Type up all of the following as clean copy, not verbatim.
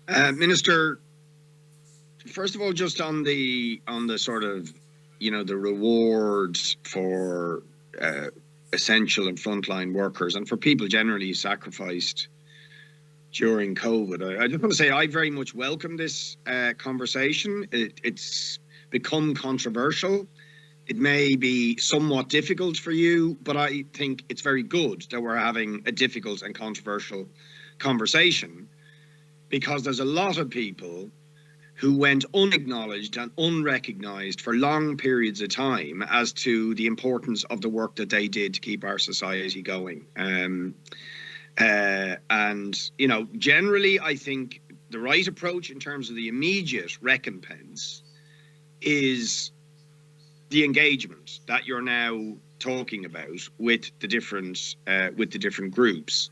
Minister, first of all, just on the sort of, the rewards for essential and frontline workers and for people generally sacrificed during COVID. I just want to say I very much welcome this conversation. It's become controversial. It may be somewhat difficult for you, but I think it's very good that we're having a difficult and controversial conversation, because there's a lot of people who went unacknowledged and unrecognised for long periods of time as to the importance of the work that they did to keep our society going. And, generally, I think the right approach in terms of the immediate recompense is the engagement that you're now talking about with the different groups.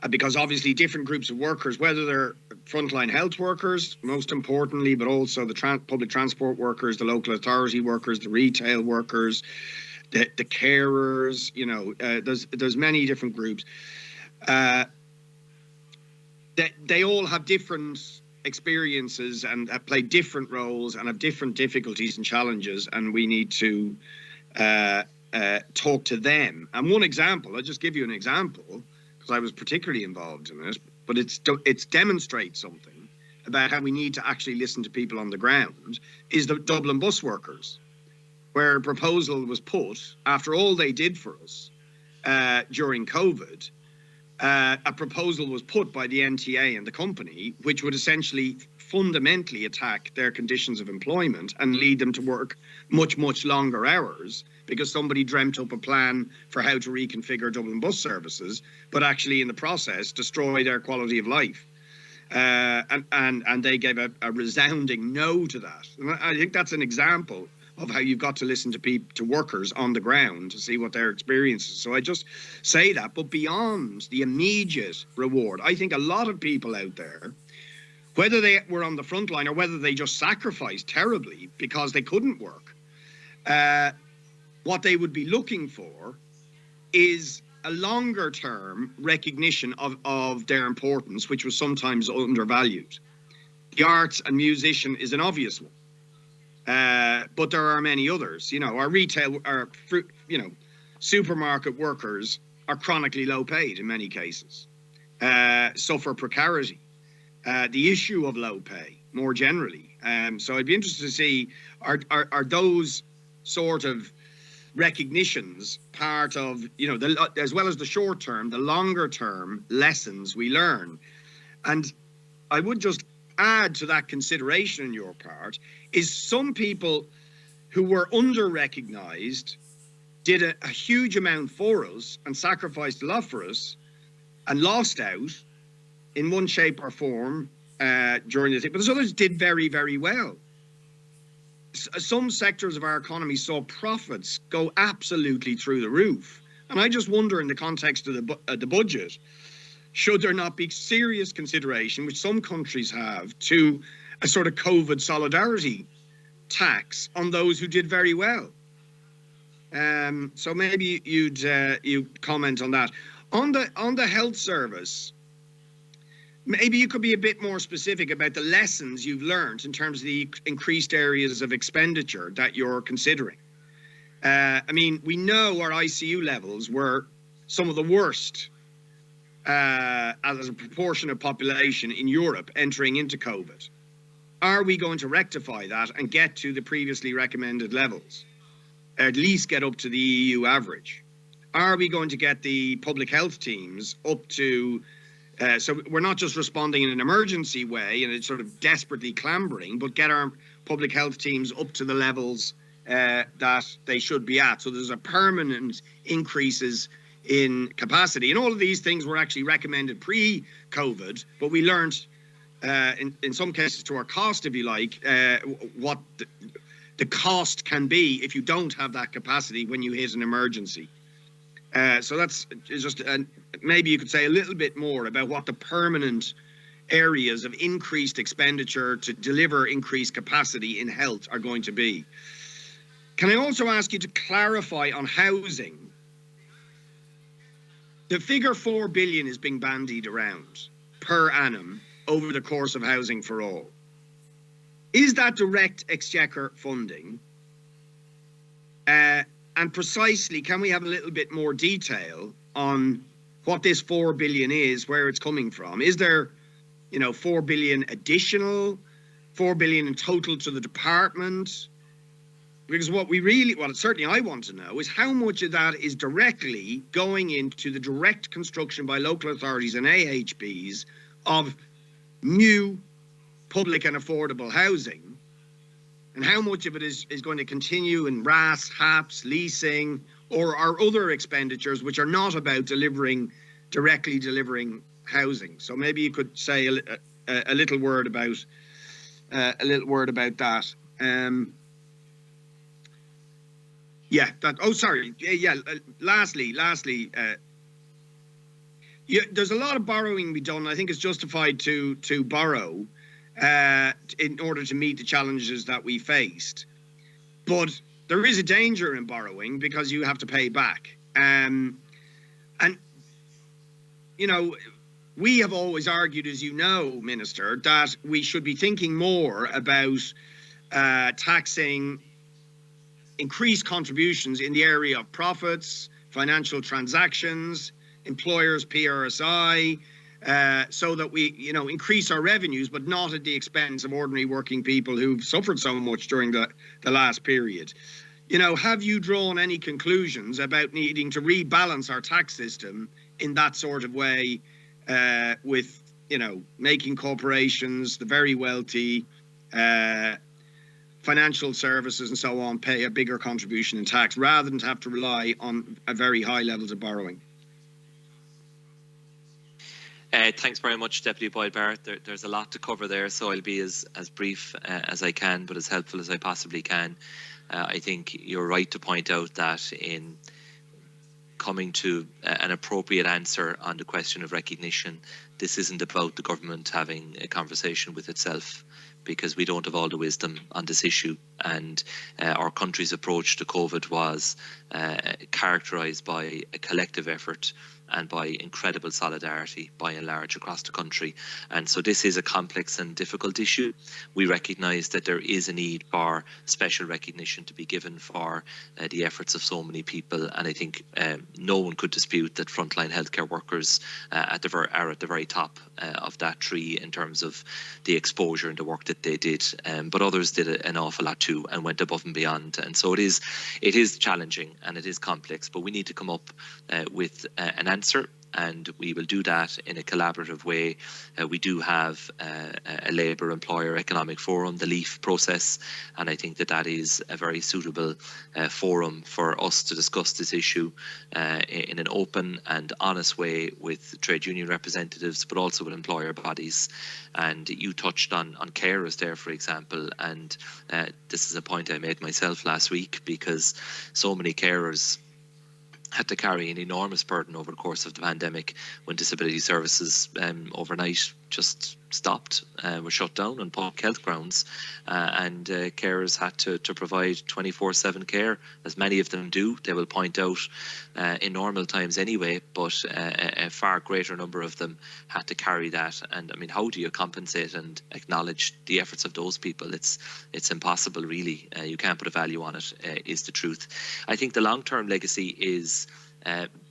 Because obviously different groups of workers, whether they're frontline health workers, most importantly, but also the public transport workers, the local authority workers, the retail workers, the carers, there's many different groups. They all have different experiences and have played different roles and have different difficulties and challenges, and we need to talk to them. And one example, I'll just give you an example, because I was particularly involved in it, but it's demonstrates something about how we need to actually listen to people on the ground, is the Dublin Bus Workers, where a proposal was put after all they did for us during COVID. A proposal was put by the NTA and the company, which would essentially fundamentally attack their conditions of employment and lead them to work much, much longer hours, because somebody dreamt up a plan for how to reconfigure Dublin bus services, but actually in the process destroy their quality of life. And they gave a resounding no to that. And I think that's an example of how you've got to listen to workers on the ground to see what their experiences. So I just say that. But beyond the immediate reward, I think a lot of people out there, whether they were on the front line or whether they just sacrificed terribly because they couldn't work, what they would be looking for is a longer term recognition of their importance, which was sometimes undervalued. The arts and musician is an obvious one. But there are many others. Our retail, supermarket workers are chronically low paid in many cases, suffer precarity, the issue of low pay more generally. So I'd be interested to see, are those sort of recognitions part of, as well as the short term, the longer term lessons we learn. And I would just add to that consideration on your part is some people who were under-recognised did a huge amount for us and sacrificed a lot for us and lost out in one shape or form during the thing. But others did very, very well. Some sectors of our economy saw profits go absolutely through the roof. And I just wonder, in the context of the budget, should there not be serious consideration, which some countries have, to a sort of COVID solidarity tax on those who did very well? So maybe you'd comment on that. On the health service, maybe you could be a bit more specific about the lessons you've learned in terms of the increased areas of expenditure that you're considering. We know our ICU levels were some of the worst as a proportion of population in Europe entering into COVID. Are we going to rectify that and get to the previously recommended levels? At least get up to the EU average? Are we going to get the public health teams up to, so we're not just responding in an emergency way and it's sort of desperately clambering, but get our public health teams up to the levels that they should be at? So there's a permanent increases in capacity. And all of these things were actually recommended pre-COVID, but we learned in some cases to our cost, if you like, what the cost can be if you don't have that capacity when you hit an emergency. So that's just, maybe you could say a little bit more about what the permanent areas of increased expenditure to deliver increased capacity in health are going to be. Can I also ask you to clarify on housing? The figure 4 billion is being bandied around per annum over the course of Housing for All. Is that direct exchequer funding? And precisely, can we have a little bit more detail on what this 4 billion is, where it's coming from? Is there, 4 billion additional, 4 billion in total to the department? Because what certainly I want to know is how much of that is directly going into the direct construction by local authorities and AHBs of new public and affordable housing, and how much of it is going to continue in RAS, HAPs, leasing, or our other expenditures which are not about directly delivering housing. So maybe you could say a little word about that. Lastly, there's a lot of borrowing to be done. I think it's justified to borrow in order to meet the challenges that we faced. But there is a danger in borrowing because you have to pay back. We have always argued, as you know, Minister, that we should be thinking more about taxing increased contributions in the area of profits, financial transactions, employers' PRSI, so that we, increase our revenues, but not at the expense of ordinary working people who've suffered so much during the last period. Have you drawn any conclusions about needing to rebalance our tax system in that sort of way, with, making corporations, the very wealthy, financial services and so on pay a bigger contribution in tax rather than to have to rely on a very high levels of borrowing? Thanks very much, Deputy Boyd Barrett. There's a lot to cover there, so I'll be as brief as I can, but as helpful as I possibly can. I think you're right to point out that in coming to an appropriate answer on the question of recognition, this isn't about the government having a conversation with itself, because we don't have all the wisdom on this issue, and our country's approach to COVID was characterised by a collective effort and by incredible solidarity by and large across the country. And so this is a complex and difficult issue. We recognise that there is a need for special recognition to be given for the efforts of so many people, and I think no one could dispute that frontline healthcare workers are at the very top of that tree in terms of the exposure and the work that they did, but others did an awful lot too and went above and beyond. And so it is challenging and it is complex, but we need to come up with an answer, and we will do that in a collaborative way. We do have a Labour Employer Economic Forum, the LEAF process, and I think that is a very suitable forum for us to discuss this issue in an open and honest way with trade union representatives, but also with employer bodies. And you touched on carers there, for example, and this is a point I made myself last week, because so many carers had to carry an enormous burden over the course of the pandemic when disability services overnight just stopped, were shut down on public health grounds, and carers had to provide 24/7 care, as many of them do. They will point out in normal times anyway, but a far greater number of them had to carry that. And I mean, how do you compensate and acknowledge the efforts of those people? It's impossible, really. You can't put a value on it, is the truth. I think the long-term legacy is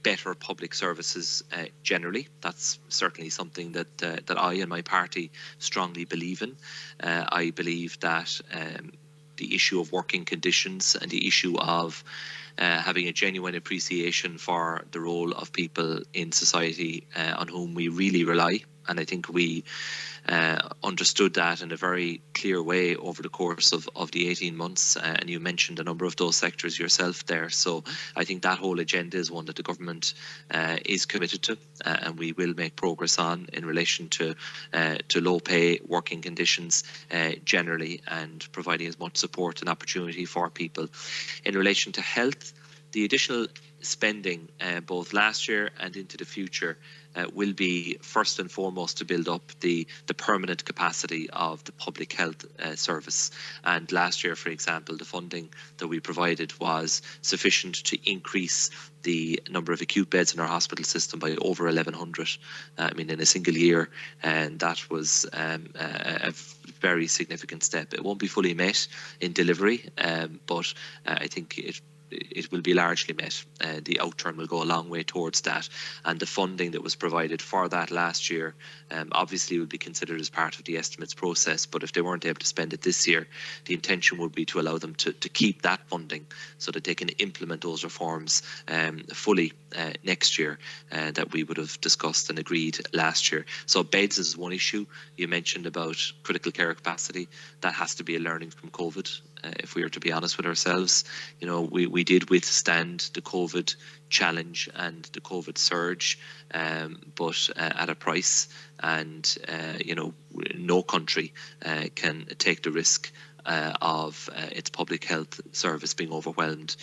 better public services generally. That's certainly something that I and my party strongly believe in. I believe that the issue of working conditions and the issue of having a genuine appreciation for the role of people in society on whom we really rely. And I think we understood that in a very clear way over the course of the 18 months. And you mentioned a number of those sectors yourself there. So I think that whole agenda is one that the government is committed to, and we will make progress on in relation to low pay working conditions generally, and providing as much support and opportunity for people. In relation to health, the additional spending both last year and into the future will be first and foremost to build up the permanent capacity of the public health service. And last year, for example, the funding that we provided was sufficient to increase the number of acute beds in our hospital system by over 1,100. I mean, in a single year, and that was a very significant step. It won't be fully met in delivery, but I think it will be largely met. The outturn will go a long way towards that, and the funding that was provided for that last year obviously will be considered as part of the estimates process. But if they weren't able to spend it this year, the intention would be to allow them to keep that funding so that they can implement those reforms fully next year that we would have discussed and agreed last year. So beds is one issue. You mentioned about critical care capacity. That has to be a learning from COVID. If we are to be honest with ourselves, we did withstand the COVID challenge and the COVID surge, but at a price. And no country can take the risk of its public health service being overwhelmed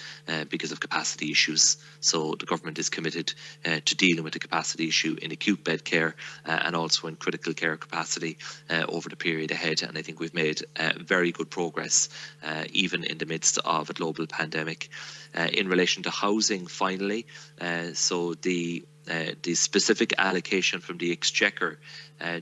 because of capacity issues. So the government is committed to dealing with the capacity issue in acute bed care and also in critical care capacity over the period ahead. And I think we've made very good progress even in the midst of a global pandemic. In relation to housing, finally, so the specific allocation from the Exchequer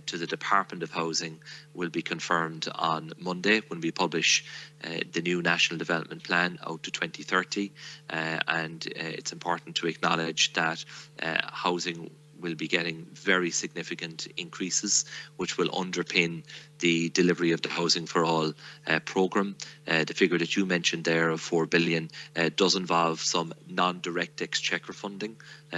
to the Department of Housing will be confirmed on Monday when we publish the new National Development Plan out to 2030. And it's important to acknowledge that housing will be getting very significant increases, which will underpin the delivery of the Housing for All programme. The figure that you mentioned there of 4 billion does involve some non-direct exchequer funding,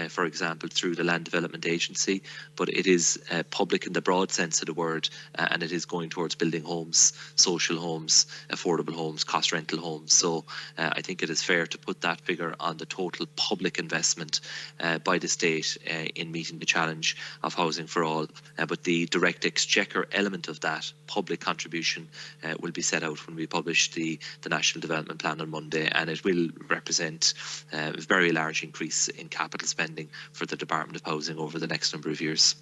for example, through the Land Development Agency, but it is public in the broad sense of the word, and it is going towards building homes, social homes, affordable homes, cost rental homes. So I think it is fair to put that figure on the total public investment by the state in meeting the challenge of Housing for All. But the direct exchequer element of that public contribution will be set out when we publish the National Development Plan on Monday, and it will represent a very large increase in capital spending for the Department of Housing over the next number of years.